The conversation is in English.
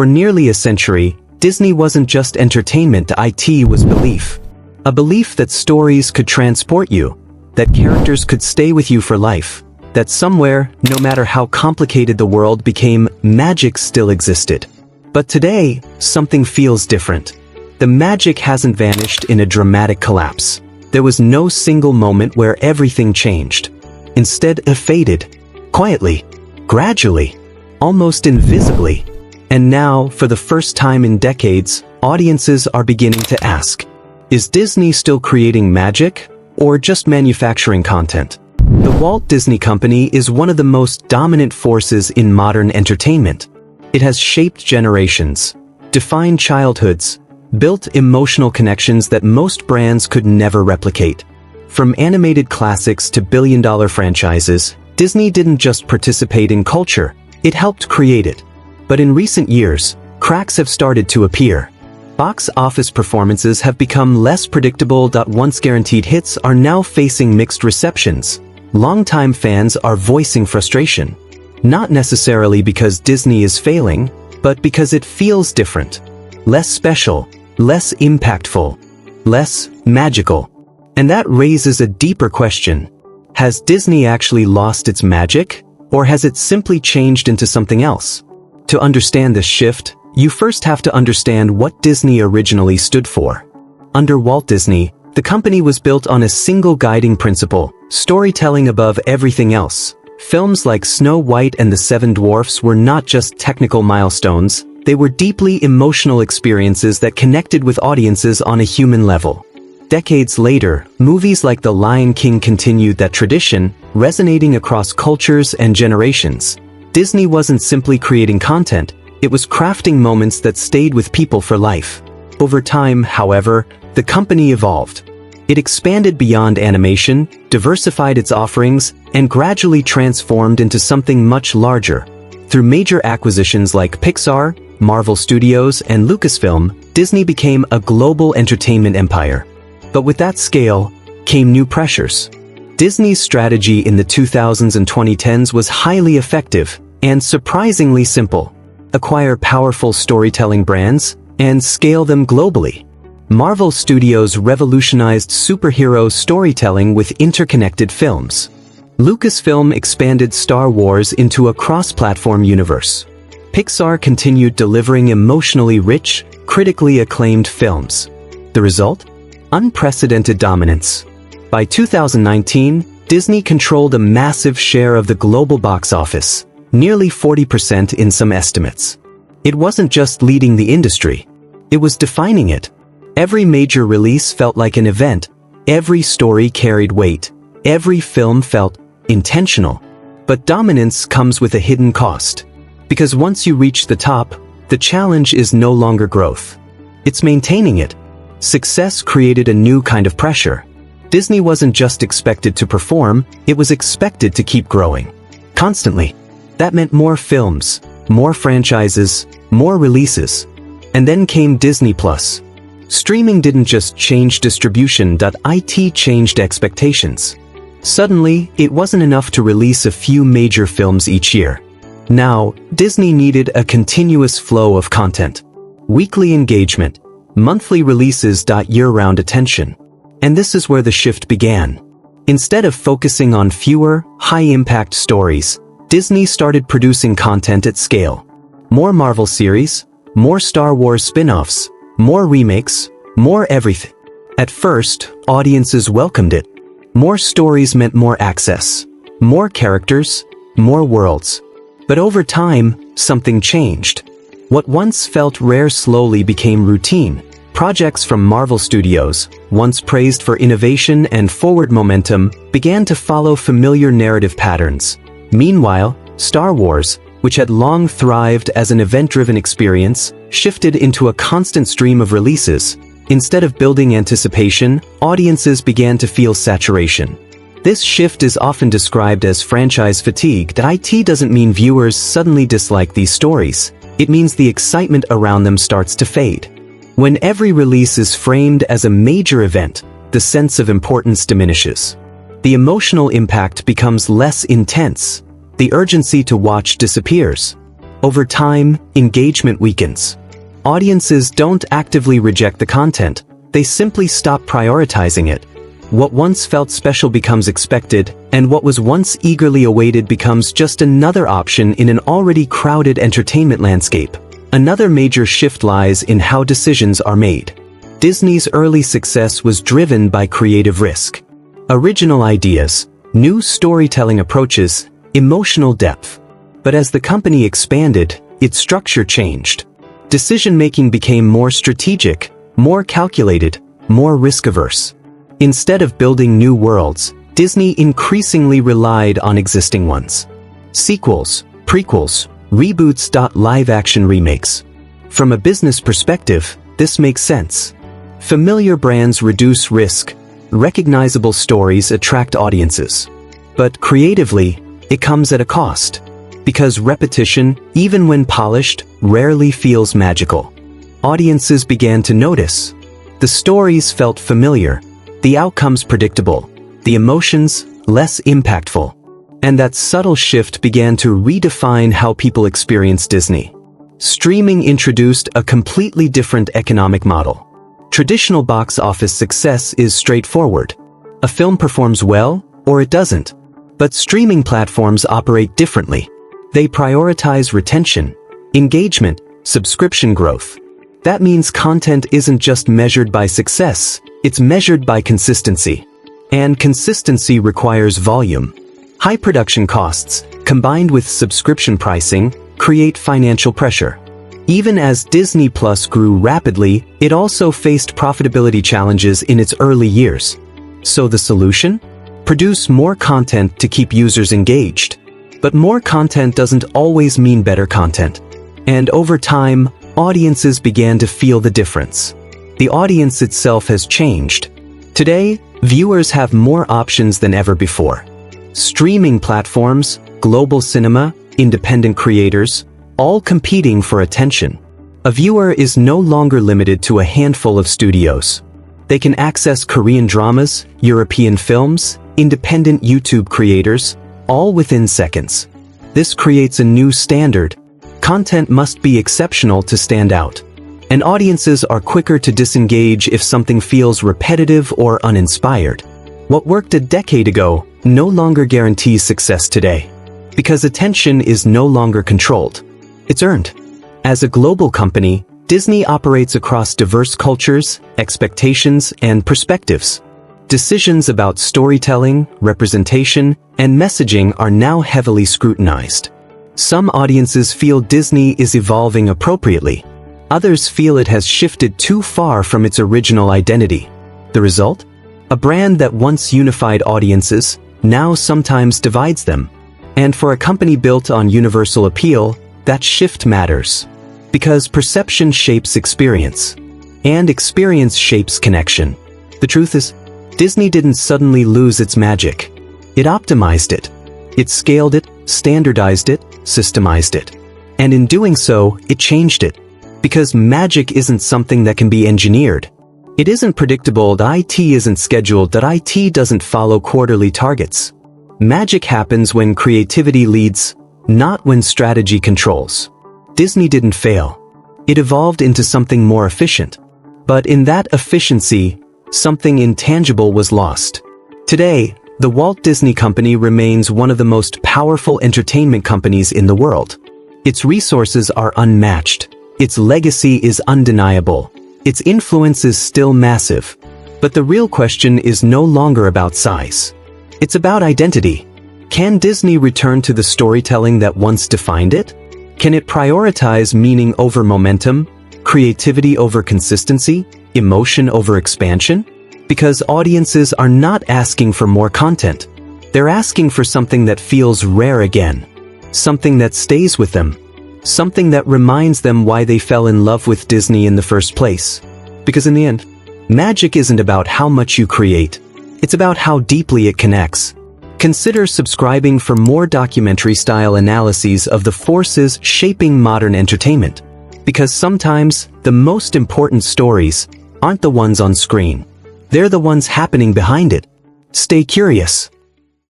For nearly a century, Disney wasn't just entertainment, it was belief. A belief that stories could transport you, that characters could stay with you for life, that somewhere, no matter how complicated the world became, magic still existed. But today, something feels different. The magic hasn't vanished in a dramatic collapse. There was no single moment where everything changed. Instead, it faded. Quietly. Gradually. Almost invisibly. And now, for the first time in decades, audiences are beginning to ask, is Disney still creating magic, or just manufacturing content? The Walt Disney Company is one of the most dominant forces in modern entertainment. It has shaped generations, defined childhoods, built emotional connections that most brands could never replicate. From animated classics to billion-dollar franchises, Disney didn't just participate in culture, it helped create it. But in recent years, cracks have started to appear. Box office performances have become less predictable. Once guaranteed hits are now facing mixed receptions. Longtime fans are voicing frustration. Not necessarily because Disney is failing, but because it feels different. Less special, less impactful, less magical. And that raises a deeper question. Has Disney actually lost its magic, or has it simply changed into something else? To understand this shift, you first have to understand what Disney originally stood for. Under Walt Disney, the company was built on a single guiding principle: storytelling above everything else. Films like Snow White and the Seven Dwarfs were not just technical milestones, they were deeply emotional experiences that connected with audiences on a human level. Decades later, movies like The Lion King continued that tradition, resonating across cultures and generations. Disney wasn't simply creating content, it was crafting moments that stayed with people for life. Over time, however, the company evolved. It expanded beyond animation, diversified its offerings, and gradually transformed into something much larger. Through major acquisitions like Pixar, Marvel Studios, and Lucasfilm, Disney became a global entertainment empire. But with that scale, came new pressures. Disney's strategy in the 2000s and 2010s was highly effective and surprisingly simple. Acquire powerful storytelling brands and scale them globally. Marvel Studios revolutionized superhero storytelling with interconnected films. Lucasfilm expanded Star Wars into a cross-platform universe. Pixar continued delivering emotionally rich, critically acclaimed films. The result? Unprecedented dominance. By 2019, Disney controlled a massive share of the global box office, nearly 40% in some estimates. It wasn't just leading the industry, it was defining it. Every major release felt like an event, every story carried weight, every film felt intentional. But dominance comes with a hidden cost. Because once you reach the top, the challenge is no longer growth. It's maintaining it. Success created a new kind of pressure. Disney wasn't just expected to perform, it was expected to keep growing. Constantly. That meant more films, more franchises, more releases. And then came Disney+. Streaming didn't just change distribution, it changed expectations. Suddenly, it wasn't enough to release a few major films each year. Now, Disney needed a continuous flow of content. Weekly engagement, monthly releases, year-round attention. And this is where the shift began. Instead of focusing on fewer, high-impact stories, Disney started producing content at scale. More Marvel series, more Star Wars spin-offs, more remakes, more everything. At first, audiences welcomed it. More stories meant more access, more characters, more worlds. But over time, something changed. What once felt rare slowly became routine. Projects from Marvel Studios, once praised for innovation and forward momentum, began to follow familiar narrative patterns. Meanwhile, Star Wars, which had long thrived as an event-driven experience, shifted into a constant stream of releases. Instead of building anticipation, audiences began to feel saturation. This shift is often described as franchise fatigue. It doesn't mean viewers suddenly dislike these stories. It means the excitement around them starts to fade. When every release is framed as a major event, the sense of importance diminishes. The emotional impact becomes less intense. The urgency to watch disappears. Over time, engagement weakens. Audiences don't actively reject the content, they simply stop prioritizing it. What once felt special becomes expected, and what was once eagerly awaited becomes just another option in an already crowded entertainment landscape. Another major shift lies in how decisions are made. Disney's early success was driven by creative risk. Original ideas, new storytelling approaches, emotional depth. But as the company expanded, its structure changed. Decision-making became more strategic, more calculated, more risk-averse. Instead of building new worlds, Disney increasingly relied on existing ones. Sequels, prequels, reboots. Live-action remakes. From a business perspective, this makes sense. Familiar brands reduce risk, recognizable stories attract audiences. But creatively, it comes at a cost. Because repetition, even when polished, rarely feels magical. Audiences began to notice. The stories felt familiar, the outcomes predictable, the emotions less impactful. And that subtle shift began to redefine how people experience Disney. Streaming introduced a completely different economic model. Traditional box office success is straightforward. A film performs well, or it doesn't. But streaming platforms operate differently. They prioritize retention, engagement, subscription growth. That means content isn't just measured by success, it's measured by consistency. And consistency requires volume. High production costs, combined with subscription pricing, create financial pressure. Even as Disney Plus grew rapidly, it also faced profitability challenges in its early years. So the solution? Produce more content to keep users engaged. But more content doesn't always mean better content. And over time, audiences began to feel the difference. The audience itself has changed. Today, viewers have more options than ever before. Streaming platforms, global cinema, independent creators, all competing for attention. A viewer is no longer limited to a handful of studios. They can access Korean dramas, European films, independent YouTube creators, all within seconds. This creates a new standard. Content must be exceptional to stand out. And audiences are quicker to disengage if something feels repetitive or uninspired. What worked a decade ago no longer guarantees success today. Because attention is no longer controlled. It's earned. As a global company, Disney operates across diverse cultures, expectations, and perspectives. Decisions about storytelling, representation, and messaging are now heavily scrutinized. Some audiences feel Disney is evolving appropriately. Others feel it has shifted too far from its original identity. The result? A brand that once unified audiences, now sometimes divides them. And for a company built on universal appeal, that shift matters. Because perception shapes experience. And experience shapes connection. The truth is, Disney didn't suddenly lose its magic. It optimized it. It scaled it, standardized it, systemized it. And in doing so, it changed it. Because magic isn't something that can be engineered. It isn't predictable. IT isn't scheduled. IT doesn't follow quarterly targets. Magic happens when creativity leads, not when strategy controls. Disney didn't fail. It evolved into something more efficient. But in that efficiency, something intangible was lost. Today, the Walt Disney Company remains one of the most powerful entertainment companies in the world. Its resources are unmatched. Its legacy is undeniable. Its influence is still massive. But the real question is no longer about size. It's about identity. Can Disney return to the storytelling that once defined it? Can it prioritize meaning over momentum, creativity over consistency, emotion over expansion? Because audiences are not asking for more content. They're asking for something that feels rare again. Something that stays with them. Something that reminds them why they fell in love with Disney in the first place. Because in the end, magic isn't about how much you create. It's about how deeply it connects. Consider subscribing for more documentary-style analyses of the forces shaping modern entertainment. Because sometimes, the most important stories aren't the ones on screen. They're the ones happening behind it. Stay curious.